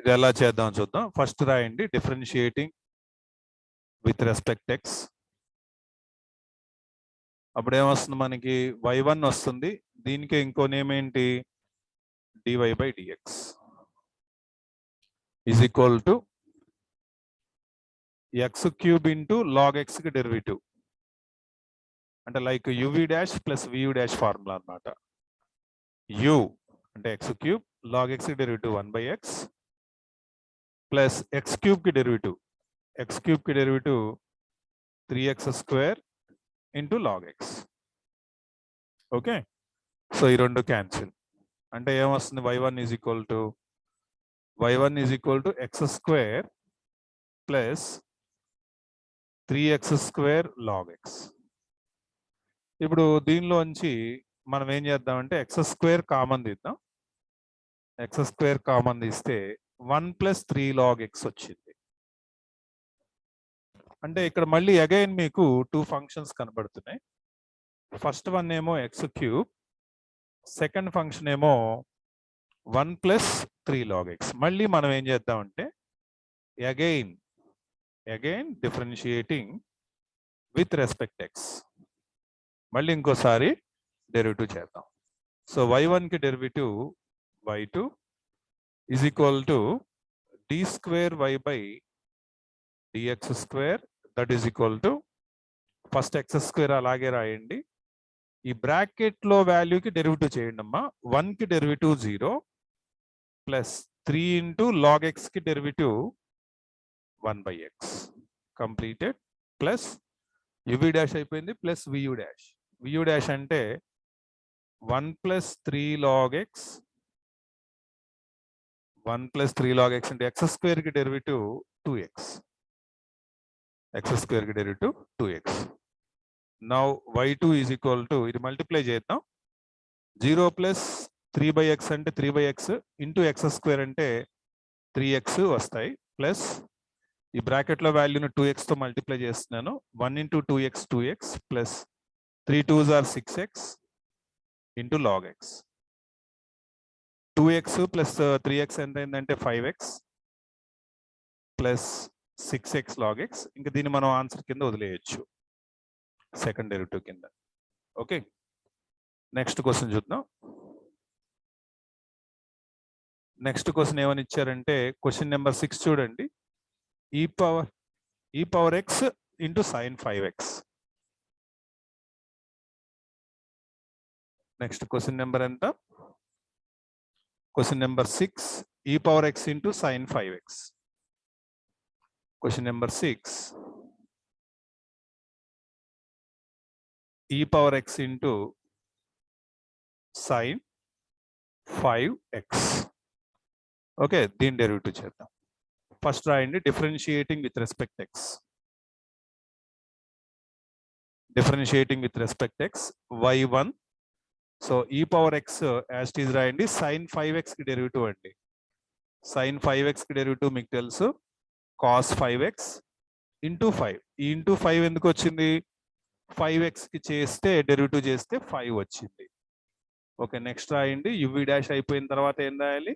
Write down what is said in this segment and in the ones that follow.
ఇది ఎలా చేద్దాం చూద్దాం. ఫస్ట్ రాయండి డిఫరెన్షియేటింగ్ విత్ రెస్పెక్ట్ ఎక్స్. అప్పుడు ఏమొస్తుంది మనకి y1 వస్తుంది. దీనికి ఇంకో నేమ్ ఏంటి dy by dx is equal to x cube into log x కి డెరివేటివ్ అంటే like uv dash plus vu dash formula అన్నమాట. u అంటే x క్యూబ్ log x కి derivative 1 by x plus x cube కి derivative 3x square into log x. Okay, so ఈ రెండు cancel అంటే ఏమొస్తుంది y1 is equal to x square plus 3x square log x. ఇప్పుడు దీనిలోంచి మనం ఏం చేద్దామంటే x స్క్వేర్ కామన్ తీద్దాం. x స్క్వేర్ కామన్ తీస్తే 1 ప్లస్ 3 log x వచ్చింది. అంటే ఇక్కడ మళ్ళీ అగైన్ మీకు 2 ఫంక్షన్స్ కనబడుతున్నాయి. ఫస్ట్ వన్ ఏమో x క్యూబ్, సెకండ్ ఫంక్షన్ ఏమో 1 ప్లస్ 3 log x. మళ్ళీ మనం ఏం చేద్దామంటే again differentiating with respect x. మళ్ళీ ఇంకోసారి డెరివేటివ్ చేద్దాం. సో y1 కి derivative y2 is equal to d square y by dx square that is equal to first x square అలాగే రాయండి. ఈ బ్రాకెట్ లో వాల్యూకి డెరివేటివ్ చేయండి అమ్మా. 1 కి derivative 0 plus 3 into log x కి derivative 1 by x completed plus uv dash అయిపోయింది plus vu dash. vu dash అంటే 1 ప్లస్ 3 log x అంటే x స్క్వేర్ కి derivative 2x. Now y2 is equal to ఇది మల్టిప్లై చేద్దాం. 0 ప్లస్ 3 by x అంటే 3 by x into x square అంటే 3x వస్తాయి plus ఈ బ్రాకెట్ లో వాల్యూను 2x తో మల్టిప్లై చేస్తున్నాను. 1 into 2x 2x plus 3 2s are 6x into log x. 2x plus 3x ఎంత అయిందంటే 5x plus 6x log x. ఇంకా దీన్ని మనం ఆన్సర్ కింద వదిలేయచ్చు సెకండ్ డెరివేటివ్ కింద. ఓకే, నెక్స్ట్ క్వశ్చన్ చూద్దాం. నెక్స్ట్ క్వశ్చన్ ఏమని ఇచ్చారంటే క్వశ్చన్ నెంబర్ 6 చూడండి. e power x into sin 5x. Next question number ఎంత? Question number 6 e power x into sin 5x. Question number 6 e power x into sin 5x. Okay, దీని derivative చేద్దాం. First రాయండి differentiating with respect x. y1. So ఈ power x as it is రాయండి. sin 5x కి derivative అండి. sin 5x కి derivative మీకు తెలుసు cos 5x ఇంటూ 5. ఈ ఇంటూ 5 ఎందుకు వచ్చింది? 5x కి చేస్తే డెరివేటివ్ చేస్తే 5 వచ్చింది. ఓకే, నెక్స్ట్ రాయండి uv డాష్ అయిపోయిన తర్వాత ఏం రాయాలి?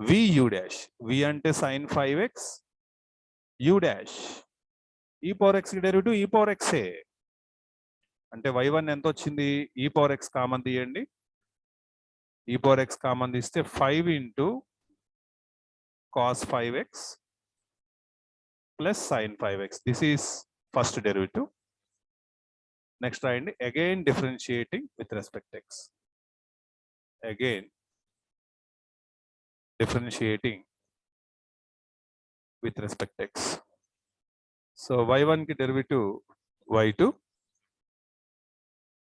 vu dash. v అంటే sin 5x, u dash e power x కి డెరివేటివ్ e పవర్ x అంటే y1 ఎంత వచ్చింది? e పవర్ x కామన్ తీయండి. e పవర్ x కామన్ తీస్తే 5 into cos 5x plus sin 5x. This is first derivative. Next రాయండి again differentiating with respect x. Again differentiating with respect to x. So y1 ki derivative y2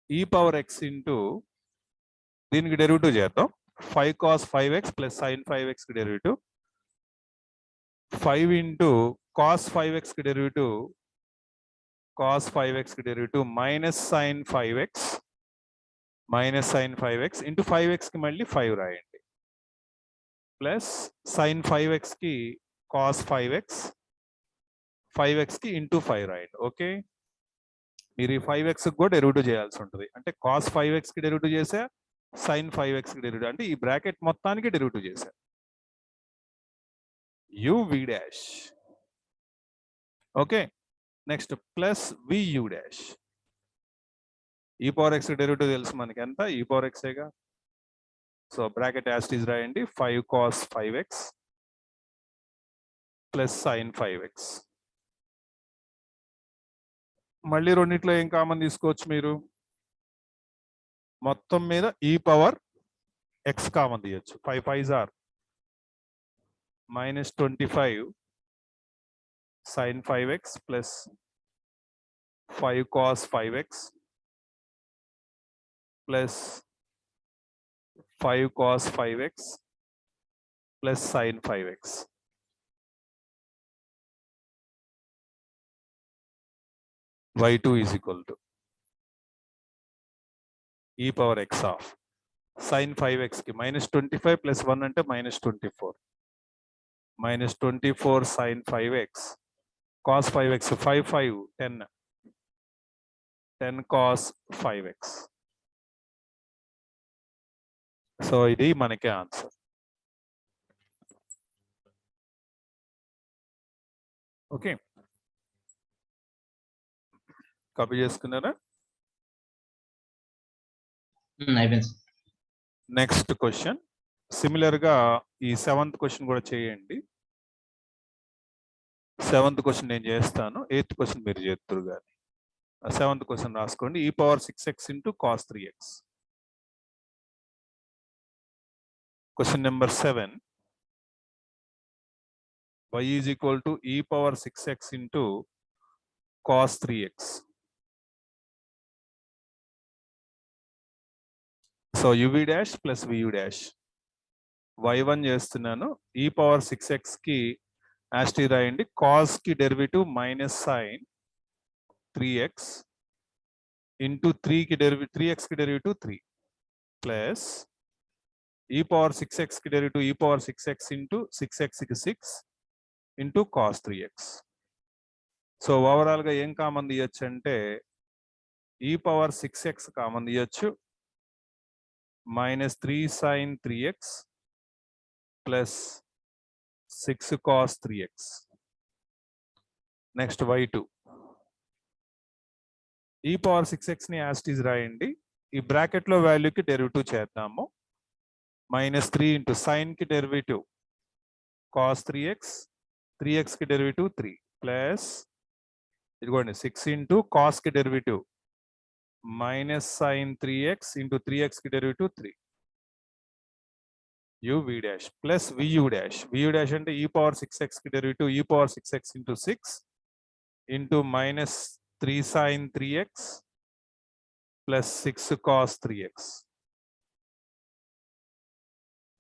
e power x into దీనికి derivative చేద్దాం. 5 cos 5x plus sin 5x కి derivative 5 into cos 5x కి derivative minus sin 5x into 5x కి మళ్ళీ 5 రాయండి plus sin 5x కి cos 5x కి into 5 రాయండి. ఓకే, మీరు ఈ 5x కూడా డెరివేటివ్ చేయాల్సి ఉంటుంది. అంటే cos 5x కి డెరివేటివ్ చేసా, sin 5x కి డెరివేటివ్ అంటే ఈ బ్రాకెట్ మొత్తానికి డెరివేటివ్ చేశా. uv dash. Okay, next plus vu dash. e power x derivative తెలుసు మనకి ఎంత, e power x ఏగా. So bracket as it is రాయండి, 5 cos 5x plus sin 5x. మళ్ళీ రెండిట్లో ఏం కామన్ తీసుకోవచ్చు మీరు, మొత్తం మీద e పవర్ x కామన్ తీయచ్చు. 5 5s are -25 sin 5x plus 5 cos 5x plus 5 cos 5x plus sin 5x. y2 is equal to e power x of sin 5x ki -25 plus 1 ante -24. -24 sin 5x cos 5x 5 5 10 10 cos 5x. So ఇది మనకి answer. Okay, copy చేసుకున్నారా? Next question similar గా ఈ 7th question కూడా చేయండి. 7th question నేను చేస్తాను, 8th question మీరు చేద్దరు కానీ. 7th క్వశ్చన్ రాసుకోండి, e power 6x into cos 3x. Question number 7, y is equal to e power 6x into cos 3x. So uv dash plus vu dash. y1 చేస్తున్నాను, e power 6x కి యాస్టీ రాయండి, cos కి derivative minus sin 3x into 3 కి derivative 3x కి derivative 3 plus e power 6x కి derivative e power 6x into 6x కి 6 into cos 3x. So overall గా ఏం కామన్ తీయచ్చు అంటే e power 6x కామన్ తీయచ్చు, -3 sin 3x plus 6 cos 3x. Next y2, e power 6x ని as it is రాయండి, ఈ బ్రాకెట్ లో వాల్యూకి డెరివేటివ్ చేద్దాము. -3 into sin కి డెరివేటివ్ cos 3x, 3x కి డెరివేటివ్ 3 ప్లస్ ఇదిగోండి 6 into cos కి derivative minus sin 3x into 3x కి derivative 3 uv dash plus vu dash. vu dash అంటే e power 6x కి derivative e power 6x into 6 into -3 sin 3x plus 6 cos 3x.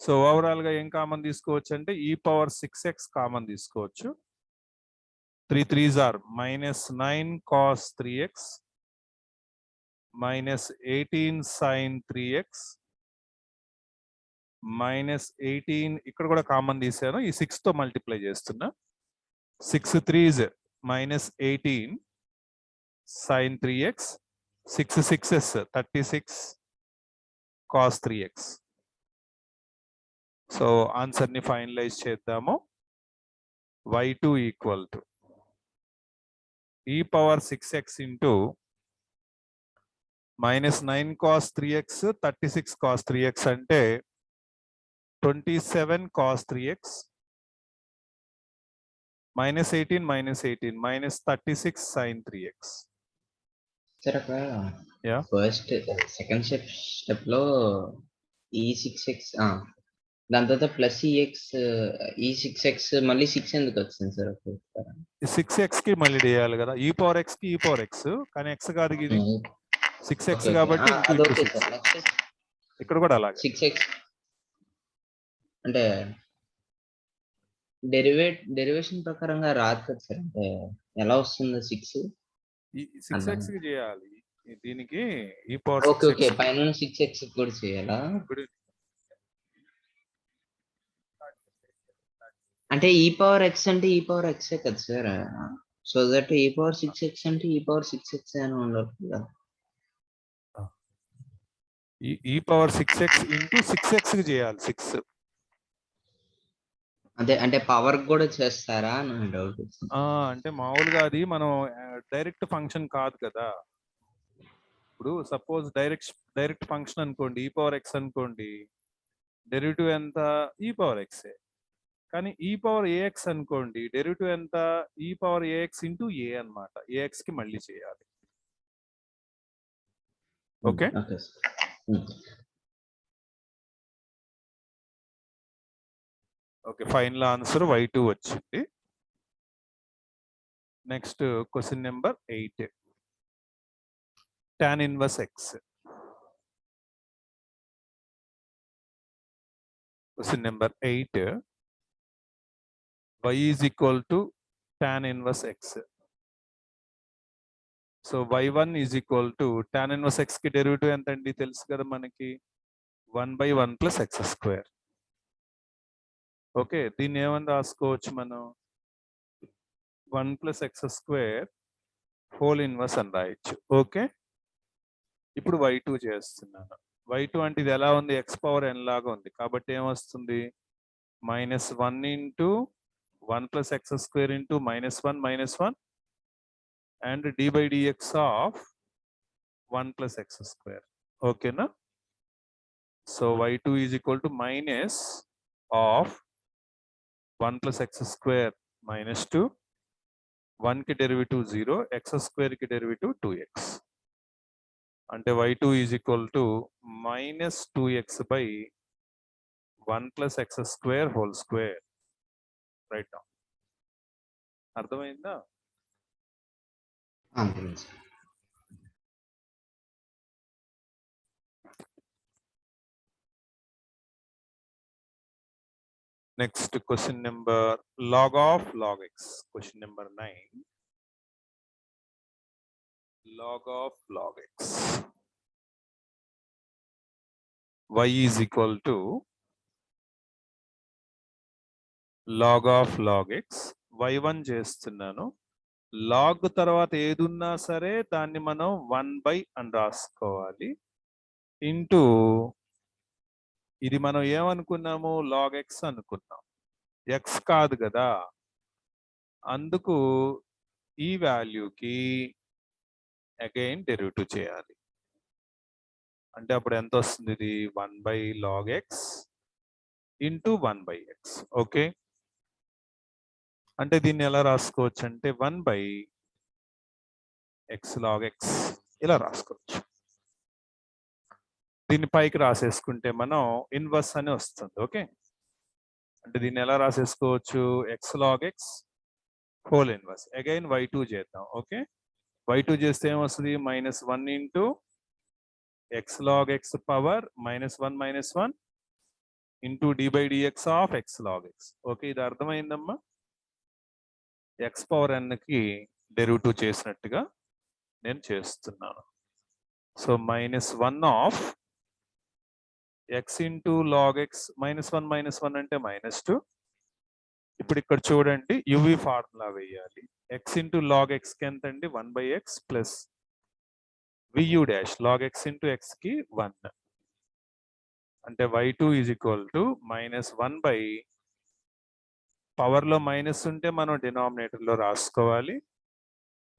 So overall గా ఏం common తీసుకోవచ్చు అంటే e power 6x common తీసుకోవచ్చు. 3 3s are -9 cos 3x -18 sin 3x -18, ఇక్కడ కూడా common తీసాను, ఈ 6 తో మల్టిప్లై చేస్తున్నా. 6 3s -18 sin 3x, 6 6s 36 cos 3x. So answer ని ఫైనలైజ్ చేద్దాము. y2 equal to e power 6x into -9 cos 3x 36 cos 3x అంటే 27 cos 3x -18 -36 sin 3x. Sir అక్కడ ఫస్ట్ సెకండ్ స్టెప్ లో e6x దాని తర్వాత ప్లస్ e6x మళ్ళీ 6 ఎందుకు వచ్చింది సార్? 6x కి మళ్ళీ చేయాలి కదా, e power x కి e power x, కానీ x కాదు ఇది 6x కాబట్టి ఇక్కడ కూడా అలాగే 6x అంటే డెరివేషన్ ప్రకారంగా రాదు కదా సార్, అంటే ఎలా వస్తుంది 6x కి చేయాలి దీనికి e power ఓకే పైన 6x కూడా చేయాలా? అంటే e power x అంటే e power x కదా sir, so that e power 6x అంటే e power 6x అని ఉండాలి కదా. e power 6x into 6x కి చేయాలి 6. అదే అంటే పవర్ కూడా చేస్తారా అని డౌట్. అంటే మామూలుగా అది మనం డైరెక్ట్ ఫంక్షన్ కాదు కదా. ఇప్పుడు సపోజ్ డైరెక్ట్ ఫంక్షన్ అనుకోండి, ఈ పవర్ ఎక్స్ అనుకోండి, డెరివేటివ్ ఎంత ఈ పవర్ ఎక్స్. కానీ ఈ పవర్ ఏఎక్స్ అనుకోండి, డెరివేటివ్ ఎంత ఈ పవర్ ఏఎక్స్ ఇంటూ ఏ అనమాట. ఏఎక్స్ కి మళ్ళీ చేయాలి. Okay, okay sir. Okay, final answer y2 వచ్చింది. Next question number 8, tan inverse X. Question number 8, y is equal to tan inverse x. So y1 is equal to tan inverse x కి derivative ఎంత అండి తెలుసు కదా మనకి, 1/1 plus x square. Okay, దీన్ని ఏమని రాసుకోవచ్చు మనం, 1 plus x square whole inverse అని రాయొచ్చు. ఓకే, ఇప్పుడు y2 చేస్తున్నాను. y2 అంటే ఇది ఎలా ఉంది, ఎక్స్ పవర్ n లాగా ఉంది కాబట్టి ఏమొస్తుంది, -1 into 1 plus x square into -1 and d by dx of 1 plus x square. ఓకేనా. So y2 is equal to minus of 1 plus x square -2, 1 కి డెరివేటివ్ 0, ఎక్స్ స్క్వేర్ కి డెరివేటివ్ 2x. అంటే y2 is equal to -2x by 1 plus x square whole square. Right down. అర్థమైందా? అంతే sir. Next question number, log of log x. Question number 9, log of log x. Y is equal to log of log x. y1 చేస్తున్నాను. log తర్వాత ఏది ఉన్నా సరే దాన్ని మనం 1 అని రాసుకోవాలి. ఇంటూ ఇది మనం ఏమనుకున్నాము, log x అనుకున్నాం, x కాదు కదా, అందుకు ఈ వాల్యూకి అగైన్ డెరివేటివ్ చేయాలి. అంటే అప్పుడు ఎంత వస్తుంది, ఇది 1/log x into 1/x. Okay, అంటే దీన్ని ఎలా రాసుకోవచ్చు అంటే 1/x log x ఇలా రాసుకోవచ్చు. దీన్ని పైకి రాసేసుకుంటే మనం ఇన్వర్స్ అని వస్తుంది. ఓకే, అంటే దీన్ని ఎలా రాసేసుకోవచ్చు, x log x whole inverse. Again y2 చేద్దాం. ఓకే, y2 చేస్తే ఏమొస్తుంది, -1 into x log x power -1 into d by dx of x log x. Okay, ఇది అర్థమైందమ్మా. x పవర్ n కి డెరివేటివ్ చేసినట్టుగా నేను చేస్తున్నాను. So -1 of x into log x, -1 అంటే -2. ఇప్పుడు ఇక్కడ చూడండి, యువి ఫార్ములా వేయాలి. x ఇంటూ log x కి ఎంత అండి, 1/x plus vu dash log x into x కి 1. అంటే y2 is equal to -1 power లో మైనస్ ఉంటే మనం డినామినేటర్ లో రాసుకోవాలి.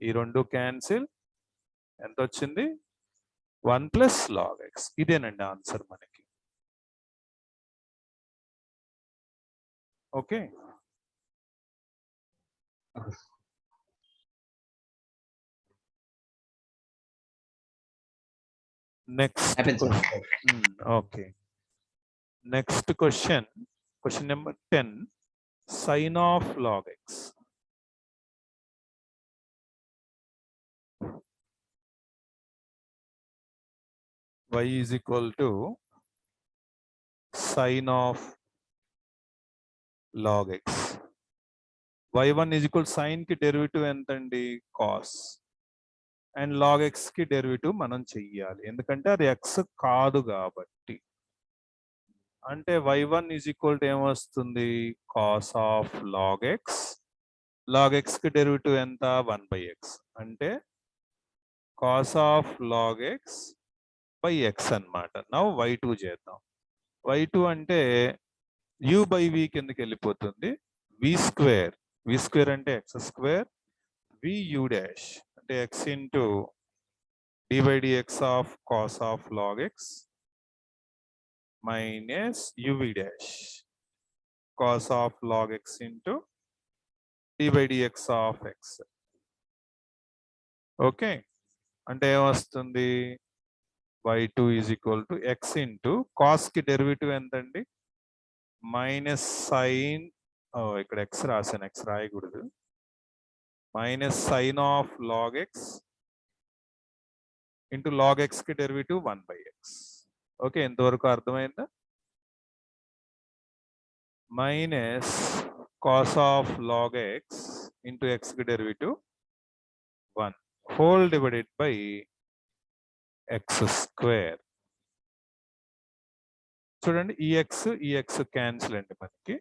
ఈ రెండు క్యాన్సిల్, ఎంత వచ్చింది, 1 ప్లస్ log x. ఇదేనండి ఆన్సర్ మనకి. Okay, next okay, next question number 10, sin of log x. y is equal to sin of log x. y1 is equal sin కి డెరివేటివ్ ఎంత అండి, cos, అండ్ log x కి derivative మనం చెయ్యాలి ఎందుకంటే అది x కాదు కాబట్టి. అంటే y1 is equal to ఏమొస్తుంది, cos of log x. log x కి డెరివేటివ్ ఎంత, 1/x. అంటే cos of log x by x అన్నమాట. నౌ y2 చేద్దాం. y2 అంటే u బై v కిందకి వెళ్ళిపోతుంది. v స్క్వేర్ అంటే ఎక్స్ స్క్వేర్, vu డాష్ అంటే x into d by dx of cos of log x minus uv dash cos of log x into d by dx of x. Okay, అంటే ఏమొస్తుంది, y2 is equal to x into cos కి derivative ఎంతండి, minus sine, ఇక్కడ x రాశాను, x రాయకూడదు, minus sine of log x into log x కి derivative 1/x. Okay, ఎంతవరకు అర్థమైందా? Minus cos of log x into x కి derivative 1 whole divided by x square. చూడండి, ఈ ఎక్స్ క్యాన్సిల్ అండి మనకి.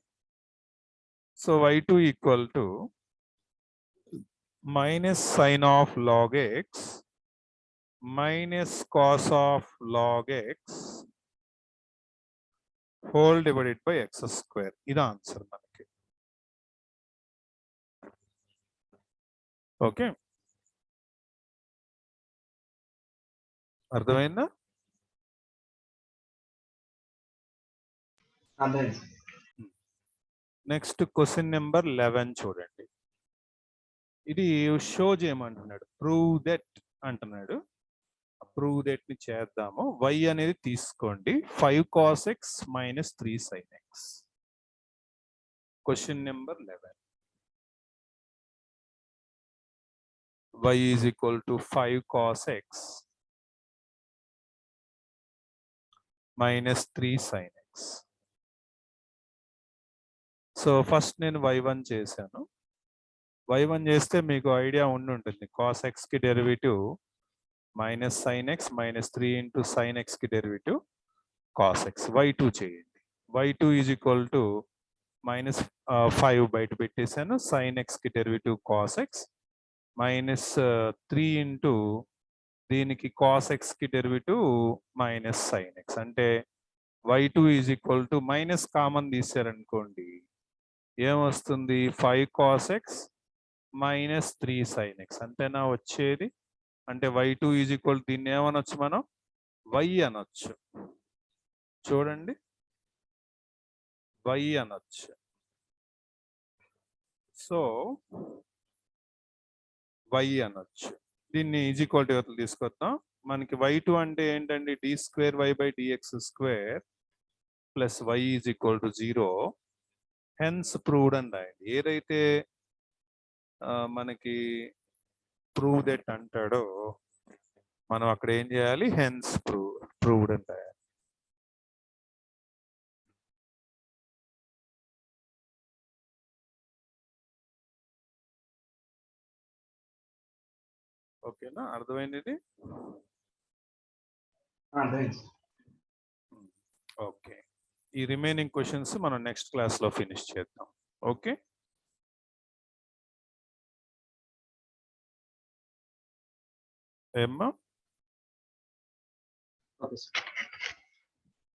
So y2 equal to minus sin of log x minus cos of log x whole divided by x square. ఇది answer మనకి. Okay, అర్థమైందా? Next question number 11 చూడండి. ఇది show చేయమంటున్నాడు, ప్రూవ్ దట్ అంటున్నాడు. ప్రూవ్ దట్ ని చేద్దాము. y అనేది తీసుకోండి, 5 cos x minus 3 sin x. Question number 11. y is equal to 5 cos x minus 3 sin x. So first నేను y1 చేశాను. y1 చేస్తే మీకు ఐడియా ఉంటుంది, cos x కి derivative minus sine X minus 3 into sine x కి derivative cos X. y2 చేయండి. y2 is equal to minus 5 బయట పెట్టేశాను, సైన్ ఎక్స్ కి derivative cos x minus 3 into దీనికి కాస్ ఎక్స్ కి డెరివేటివ్ మైనస్ సైన్ ఎక్స్. అంటే y2 is equal to minus common తీసారనుకోండి ఏమొస్తుంది, 5 cos x minus 3 sin x అంతేనా వచ్చేది. అంటే y2 ఈజ్ ఈక్వల్, దీన్ని ఏమనొచ్చు మనం, y అనొచ్చు. చూడండి, y అనొచ్చు. సో y అనొచ్చు. దీన్ని ఈజ్ ఈక్వల్ టు తీసుకొద్దాం. మనకి y2 అంటే ఏంటండి, d square y by dx square plus y is equal to 0. Hence proved అని రాయండి. ఏదైతే మనకి ప్రూవ్ దట్ అంటాడో మనం అక్కడ ఏం చేయాలి, హెన్స్ ప్రూవ్డ్ అని రాయాలి. ఓకేనా, అర్థమైంది ఇది? ఓకే, ఈ రిమైనింగ్ క్వశ్చన్స్ మనం నెక్స్ట్ క్లాస్ లో ఫినిష్ చేద్దాం. ఓకే, ఏమ్మా? Okay sir.